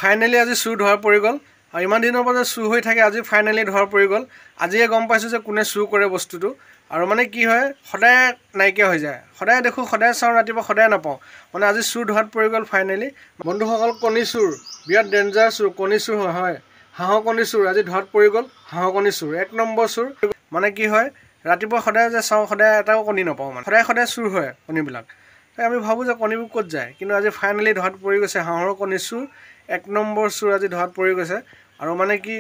Finally আজি চুৰ ধৰা পৰি গ'ল আৰু ইমান দিনৰ পৰা যে চুৰ হৈ থাকে আজি ফাইনেলি ধৰা পৰি গ'ল। আজিয়ে গম পাইছোঁ যে কোনে চুৰ কৰে বস্তুটো। আৰু মানে কি হয় সদায় নাইকিয়া হৈ যায়, সদায় দেখোঁ, সদায় চাওঁ, ৰাতিপুৱা সদায় নাপাওঁ। মানে আজি চুৰ ধৰাত পৰি গ'ল ফাইনেলি। বন্ধুসকল, কণী চুৰ বিৰাট ডেঞ্জাৰ চুৰ, কণী চুৰ হয়। হাঁহৰ কণী চুৰ আজি ধৰাত পৰি গ'ল। হাঁহৰ কণী চুৰ 1 নম্বৰ চুৰ। মানে কি হয় ৰাতিপুৱা সদায় যে চাওঁ, সদায় এটাও কণী নাপাওঁ, মানে সদায় চুৰ হয় কণীবিলাক। আমি ভাবোঁ যে কণীবোৰ ক'ত যায়, কিন্তু আজি ফাইনেলি ধৰাত পৰি গৈছে হাঁহৰ কণী চুৰ। 1 নম্বৰ চুৰ আজি ধৰাত পৰি গৈছে। আৰু মানে কি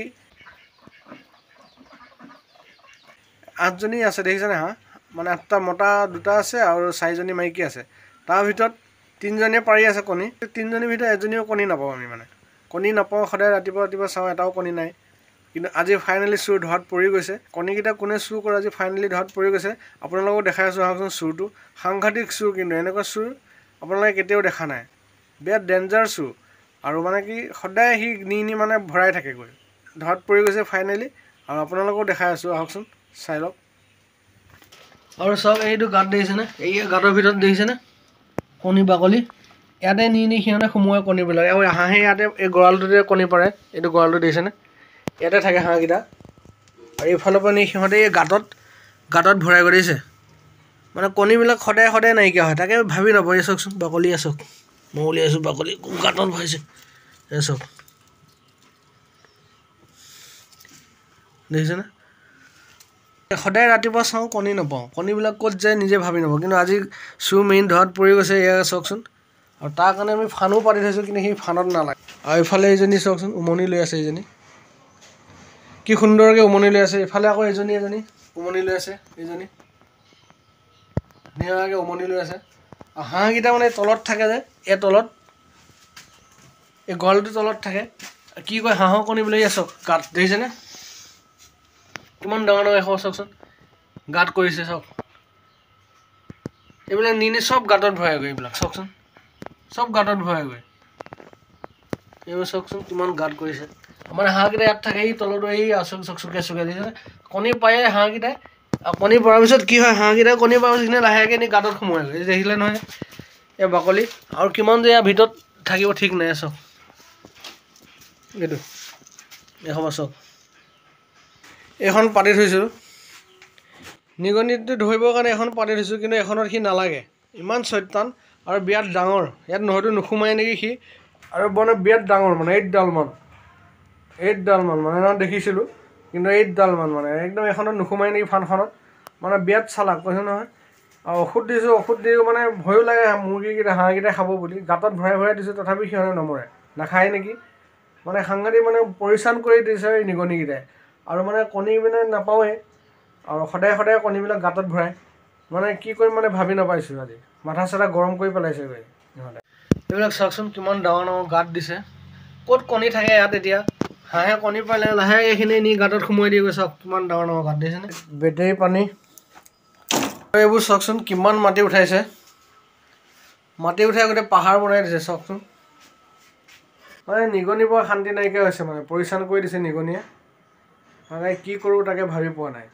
8জনী আছে দেখিছেনে হাঁহ, মানে 8টা মতা 2টা আছে আৰু 4জনী মাইকী আছে। তাৰ ভিতৰত 3জনীয়ে পাৰি আছে কণী। 3জনীৰ ভিতৰত এজনীও কণী নাপাওঁ আমি, মানে কণী নাপাওঁ। সদায় ৰাতিপুৱা চাওঁ, এটাও কণী নাই। কিন্তু আজি ফাইনেলি চুৰ ধৰাত পৰি গৈছে। কণীকেইটা কোনে চুৰ কৰে আজি ফাইনেলি ধৰাত পৰি গৈছে। আপোনালোকক দেখাই আছোঁ আহকচোন চুৰটো। সাংঘাতিক চুৰ, কিন্তু এনেকুৱা চুৰ আপোনালোকে কেতিয়াও দেখা নাই। বিৰাট ডেঞ্জাৰ চুৰ। আৰু মানে কি সদায় সি নি মানে ভৰাই থাকেগৈ। ধৰাত পৰি গৈছে ফাইনেলি। আৰু আপোনালোকেও দেখাই আছোঁ আহকচোন, চাই লওক। আৰু চাওক, এইটো গাঁত দেখিছেনে, এই গাঁতৰ ভিতৰত দেখিছেনে কণী বাকলি। ইয়াতে নি সিহঁতে সোমোৱাই কণীবিলাক। আৰু হাঁহে ইয়াতে এই গঁৰালটোতে কণী পাৰে। এইটো গঁৰালটো দেখিছেনে, ইয়াতে থাকে হাঁহকেইটা। আৰু এইফালৰ পৰা নি সিহঁতে এই গাঁতত ভৰাই কৰি দিছে। মানে কণীবিলাক সদায় নাইকিয়া হয়। তাকে ভাবি নাপাওঁ। এই চাওকচোন বাকলি, চাওক মই উলিয়াইছোঁ বাকলি, গাঁতত ভৰাইছে। এই চাওক দেখিছেনে, সদায় ৰাতিপুৱা চাওঁ কণী নাপাওঁ। কণীবিলাক ক'ত যায় নিজে ভাবি নাপাওঁ। কিন্তু আজি চুৰ মেইন ধৰাত পৰি গৈছে। এয়া চাওকচোন। আৰু তাৰ কাৰণে আমি ফানো পাতি থৈছোঁ, কিন্তু সেই ফানত নালাগে। আৰু এইফালে এইজনী চাওকচোন, উমনি লৈ আছে। এইজনী কি সুন্দৰকৈ উমনি লৈ আছে। এইফালে আকৌ এজনী উমনি লৈ আছে। এইজনী ধুনীয়াকৈ উমনি লৈ আছে। আৰু হাঁহকেইটা মানে তলত থাকে যে, এই তলত এই গঁৰালটোৰ তলত থাকে। কি কয় হাঁহৰ কণীবিলাক চাওক, গাঁত দেখিছেনে কিমান ডাঙৰ এশ চাওকচোন, গাঁত কৰিছে চাওক। এইবিলাক নি চব গাঁতত ভৰাইগৈ। এইবিলাক চাওকচোন, চব গাঁতত ভৰাইগৈ। এইবোৰ চাওকচোন কিমান গাঁত কৰিছে। মানে হাঁহকেইটা ইয়াত থাকে, এই তলতো এই চুকে দেখিছেনে কণী পাৰে হাঁহকেইটাই। আৰু কণী পৰাৰ পিছত কি হয়, হাঁহকেইটাই কণী পৰাৰ পিছত লাহেকৈ নি গাঁতত সোমোৱাইগৈ। এই দেখিলে নহয় এই বাকলি। আৰু কিমান যে ইয়াৰ ভিতৰত থাকিব ঠিক নাই। চাওক এইটো এসবা চাওক। এইখন পাতি থৈছোঁ, নিগনিটো ধৰিবৰ কাৰণে এখন পাতি থৈছোঁ, কিন্তু এখনত সি নালাগে। ইমান চৈতান আৰু বিৰাট ডাঙৰ। ইয়াত হয়তো নোসোমায় নেকি সি। আৰু মানে বিৰাট ডাঙৰ, মানে 8ডাল মান মানে দেখিছিলোঁ, কিন্তু 8ডাল মান মানে একদম এখনত নোসোমায় নেকি ফানখনত। মানে বিৰাট চালাক কৈছোঁ নহয়। আৰু ঔষধ দিছোঁ, ঔষধ দিও মানে ভয়ো লাগে মুৰ্গীকেইটা হাঁহকেইটাই খাব বুলি। গাঁতত ভৰাই দিছোঁ, তথাপি সিহঁতে নমৰে, নাখায় নেকি। মানে সাংঘাতিক মানে পৰিশ্ৰম কৰি দিছে এই নিগনিকেইটাই। আৰু মানে কণী মানে নাপাওঁৱেই। আৰু সদায় কণীবিলাক গাঁতত ভৰাই। মানে কি কৰিম মানে ভাবি নাপাইছোঁ। আজি মাথা চাথা গৰম কৰি পেলাইছেগৈ সিহঁতে। এইবিলাক চাওকচোন কিমান ডাঙৰ গাঁত দিছে। ক'ত কণী থাকে ইয়াত এতিয়া। হাঁহে কণী পাৰিলে লাহে এইখিনি নি গাঁতত সোমোৱাই দিয়েগৈ। চাওক কিমান ডাঙৰ গাঁত দিছেনে। বেটেৰী পানী। এইবোৰ চাওকচোন কিমান মাটি উঠাইছে। মাটি উঠাই গোটেই পাহাৰ বনাই দিছে চাওকচোন। মানে নিগনিৰ পৰা শান্তি নাইকিয়া হৈছে। মানে পৰিশ্ৰম কৰি দিছে নিগনিয়ে। মানে কি কৰোঁ তাকে ভাবি পোৱা নাই।